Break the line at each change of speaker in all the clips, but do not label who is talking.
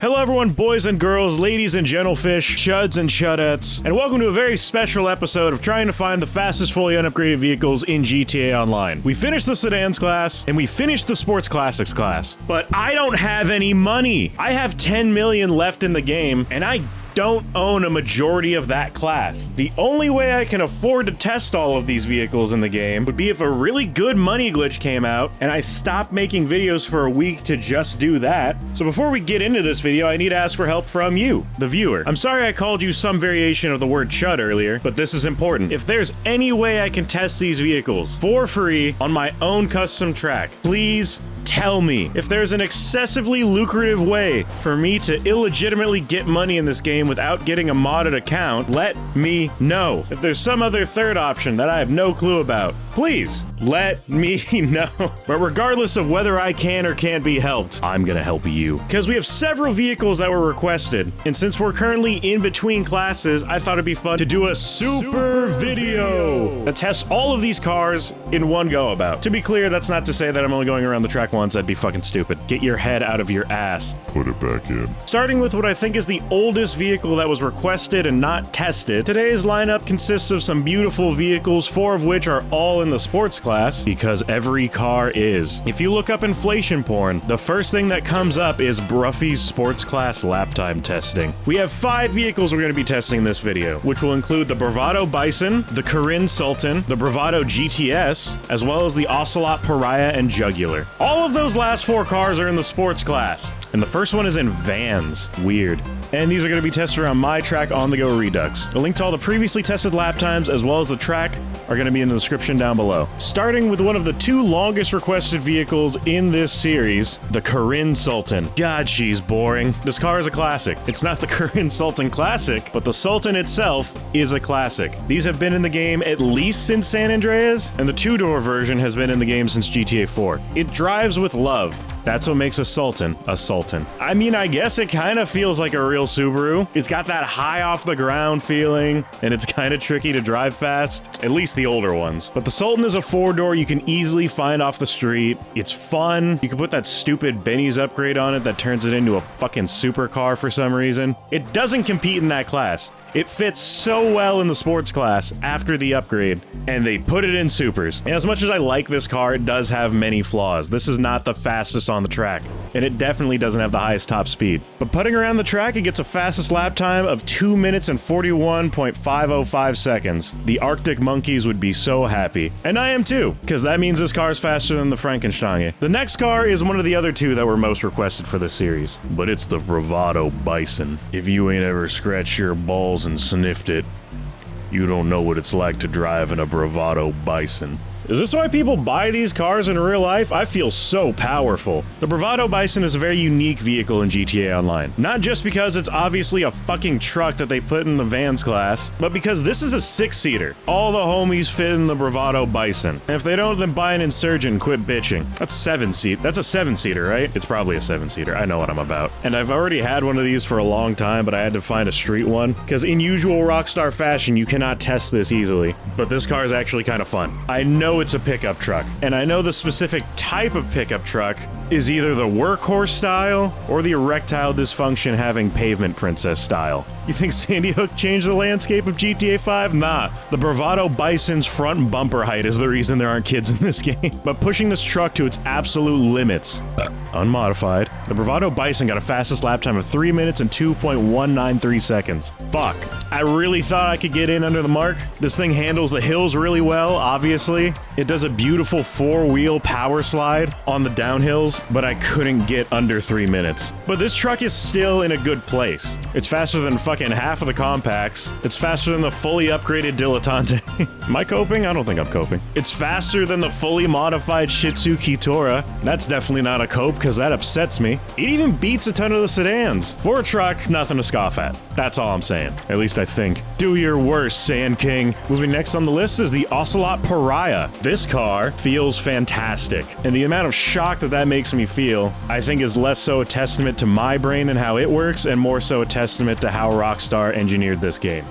Hello everyone, boys and girls, ladies and gentlefish, chuds and chudettes, and welcome to a very special episode of trying to find the fastest fully unupgraded vehicles in GTA Online. We finished the sedans class, and we finished the sports classics class, but I don't have any money. I have 10 million left in the game, and I don't own a majority of that class. The only way I can afford to test all of these vehicles in the game would be if a really good money glitch came out and I stopped making videos for a week to just do that. So before we get into this video, I need to ask for help from you, the viewer. I'm sorry I called you some variation of the word chud earlier, but this is important. If there's any way I can test these vehicles for free on my own custom track, please tell me. If there's an excessively lucrative way for me to illegitimately get money in this game without getting a modded account, let me know. If there's some other third option that I have no clue about, please let me know. But regardless of whether I can or can't be helped, I'm gonna help you. Because we have several vehicles that were requested, and since we're currently in between classes, I thought it'd be fun to do a super video that tests all of these cars in one go about. To be clear, that's not to say that I'm only going around the track once. That'd be fucking stupid. Get your head out of your ass.
Put it back in.
Starting with what I think is the oldest vehicle that was requested and not tested, today's lineup consists of some beautiful vehicles, 4 of which are all in the sports class, because every car is. If you look up inflation porn, the first thing that comes up is Bruffy's sports class lap time testing. We have 5 vehicles we're going to be testing in this video, which will include the Bravado Bison, the Sultan, the Bravado GTS, as well as the Ocelot Pariah and Jugular. All of those last 4 cars are in the sports class, and the first one is in vans. Weird. And these are going to be tested around my track on the Go Redux. A link to all the previously tested lap times as well as the track are going to be in the description down below. Starting with one of the 2 longest requested vehicles in this series, the Sultan. God, she's boring. This car is a classic. It's not the Sultan Classic, but the Sultan itself is a classic. These have been in the game at least since San Andreas, and the 2-door version has been in the game since GTA 4. It drives with love. That's what makes a Sultan a Sultan. I mean, I guess it kind of feels like a real Subaru. It's got that high off the ground feeling, and it's kind of tricky to drive fast, at least the older ones. But the Sultan is a 4-door you can easily find off the street. It's fun. You can put that stupid Benny's upgrade on it that turns it into a fucking supercar for some reason. It doesn't compete in that class. It fits so well in the sports class after the upgrade, and they put it in supers. And as much as I like this car, it does have many flaws. This is not the fastest on the track, and it definitely doesn't have the highest top speed. But putting around the track, it gets a fastest lap time of 2 minutes and 41.505 seconds. The Arctic monkeys would be so happy. And I am too, because that means this car is faster than the Frankenstein. The next car is one of the other 2 that were most requested for this series, but it's the Bravado Bison. If you ain't ever scratched your balls and sniffed it, you don't know what it's like to drive in a Bravado Bison. Is this why people buy these cars in real life? I feel so powerful. The Bravado Bison is a very unique vehicle in GTA Online. Not just because it's obviously a fucking truck that they put in the vans class, but because this is a 6-seater. All the homies fit in the Bravado Bison. And if they don't, then buy an Insurgent and quit bitching. That's a 7-seater, right? It's probably a 7-seater. I know what I'm about. And I've already had one of these for a long time, but I had to find a street one, because in usual Rockstar fashion, you cannot test this easily. But this car is actually kind of fun. I know it's a pickup truck, and I know the specific type of pickup truck is either the workhorse style or the erectile dysfunction having pavement princess style. You think Sandy Hook changed the landscape of GTA 5? Nah. The Bravado Bison's front bumper height is the reason there aren't kids in this game. But pushing this truck to its absolute limits, unmodified, the Bravado Bison got a fastest lap time of 3 minutes and 2.193 seconds. Fuck. I really thought I could get in under the mark. This thing handles the hills really well, obviously. It does a beautiful 4-wheel power slide on the downhills, but I couldn't get under 3 minutes. But this truck is still in a good place. It's faster than fucking half of the compacts. It's faster than the fully upgraded Dilettante. Am I coping? I don't think I'm coping. It's faster than the fully modified Shih Tzu Kitora. That's definitely not a cope, because that upsets me. It even beats a ton of the sedans. For a truck, nothing to scoff at. That's all I'm saying. At least I think. Do your worst, Sand King. Moving next on the list is the Ocelot Pariah. This car feels fantastic, and the amount of shock that makes me feel, I think, is less so a testament to my brain and how it works, and more so a testament to how Rockstar engineered this game.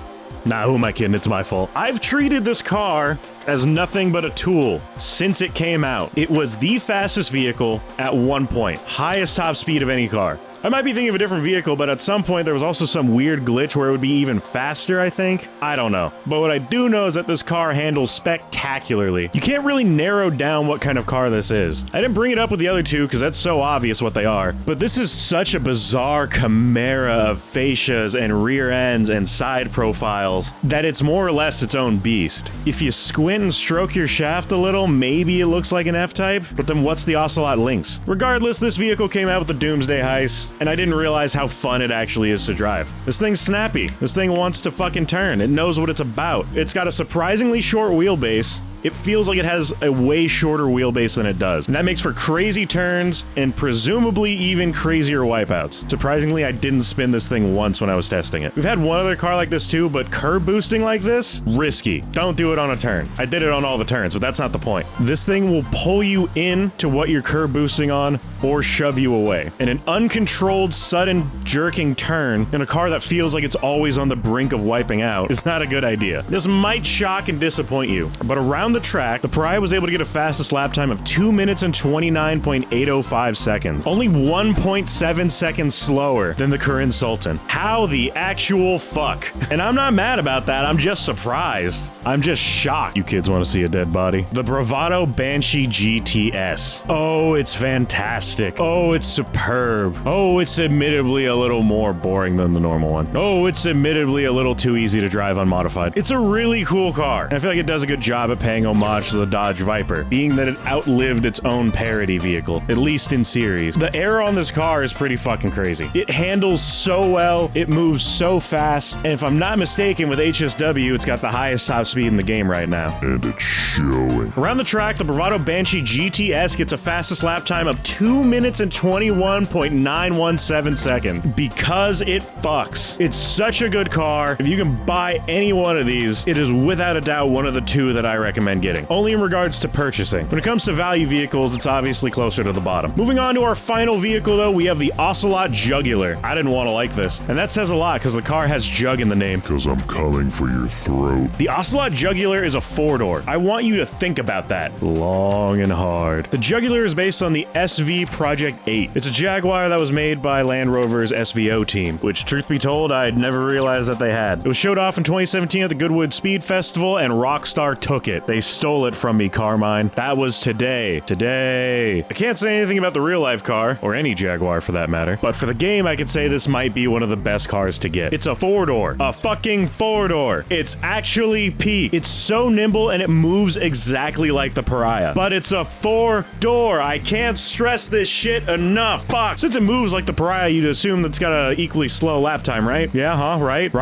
Nah, who am I kidding? It's my fault. I've treated this car as nothing but a tool since it came out. It was the fastest vehicle at one point, highest top speed of any car. I might be thinking of a different vehicle, but at some point there was also some weird glitch where it would be even faster, I think. I don't know. But what I do know is that this car handles spectacularly. You can't really narrow down what kind of car this is. I didn't bring it up with the other two because that's so obvious what they are, but this is such a bizarre chimera of fascias and rear ends and side profiles that it's more or less its own beast. If you squint and stroke your shaft a little, maybe it looks like an F-Type, but then what's the Ocelot Lynx? Regardless, this vehicle came out with the Doomsday Heist, and I didn't realize how fun it actually is to drive. This thing's snappy. This thing wants to fucking turn. It knows what it's about. It's got a surprisingly short wheelbase. It feels like it has a way shorter wheelbase than it does. And that makes for crazy turns and presumably even crazier wipeouts. Surprisingly, I didn't spin this thing once when I was testing it. We've had one other car like this too, but curb boosting like this? Risky. Don't do it on a turn. I did it on all the turns, but that's not the point. This thing will pull you in to what you're curb boosting on or shove you away. And an uncontrolled, sudden, jerking turn in a car that feels like it's always on the brink of wiping out is not a good idea. This might shock and disappoint you, but around the track, the Pariah was able to get a fastest lap time of 2 minutes and 29.805 seconds. Only 1.7 seconds slower than the current Sultan. How the actual fuck? And I'm not mad about that, I'm just surprised. I'm just shocked. You kids want to see a dead body? The Bravado Banshee GTS. Oh, it's fantastic. Oh, it's superb. Oh, it's admittedly a little more boring than the normal one. Oh, it's admittedly a little too easy to drive unmodified. It's a really cool car. And I feel like it does a good job at paying homage to the Dodge Viper, being that it outlived its own parody vehicle, at least in series. The air on this car is pretty fucking crazy. It handles so well, it moves so fast, and if I'm not mistaken, with HSW, it's got the highest top speed in the game right now.
And it's showing.
Around the track, the Bravado Banshee GTS gets a fastest lap time of 2 minutes and 21.917 seconds. Because it fucks. It's such a good car. If you can buy any one of these, it is without a doubt one of the two that I recommend getting. Only in regards to purchasing. When it comes to value vehicles, it's obviously closer to the bottom. Moving on to our final vehicle though, we have the Ocelot Jugular. I didn't want to like this, and that says a lot because the car has Jug in the name.
Because I'm calling for your throat.
The Ocelot Jugular is a four-door. I want you to think about that long and hard. The Jugular is based on the SV Project 8. It's a Jaguar that was made by Land Rover's SVO team, which truth be told, I'd never realized that they had. It was showed off in 2017 at the Goodwood Speed Festival, and Rockstar took it. They stole it from me, Carmine. That was today. Today. I can't say anything about the real-life car, or any Jaguar for that matter, but for the game, I could say this might be one of the best cars to get. It's a four-door. A fucking four-door. It's actually peak. It's so nimble and it moves exactly like the Pariah. But it's a four-door. I can't stress this shit enough. Fuck. Since it moves like the Pariah, you'd assume that's got a equally slow lap time, right? Yeah, huh? Right?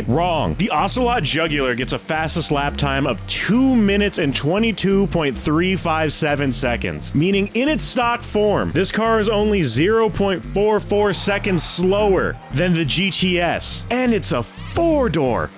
Wrong. The Ocelot Jugular gets a fastest lap time of 2 minutes and 22.357 seconds. Meaning in its stock form, this car is only 0.44 seconds slower than the GTS. And it's a four-door.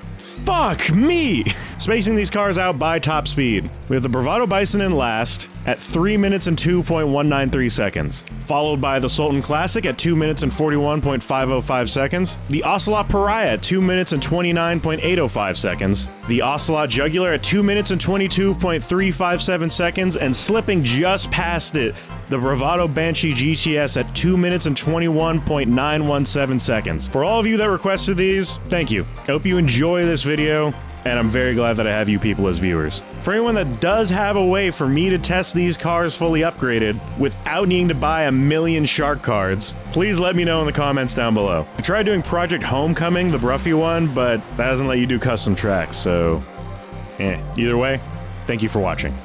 Fuck me! Spacing these cars out by top speed. We have the Bravado Bison in last at 3 minutes and 2.193 seconds. Followed by the Sultan Classic at 2 minutes and 41.505 seconds. The Ocelot Pariah at 2 minutes and 29.805 seconds. The Ocelot Jugular at 2 minutes and 22.357 seconds. And slipping just past it, the Bravado Banshee GTS at 2 minutes and 21.917 seconds. For all of you that requested these, thank you. I hope you enjoy this video, and I'm very glad that I have you people as viewers. For anyone that does have a way for me to test these cars fully upgraded without needing to buy a million shark cards, please let me know in the comments down below. I tried doing Project Homecoming, the Bruffy one, but that doesn't let you do custom tracks, so either way, thank you for watching.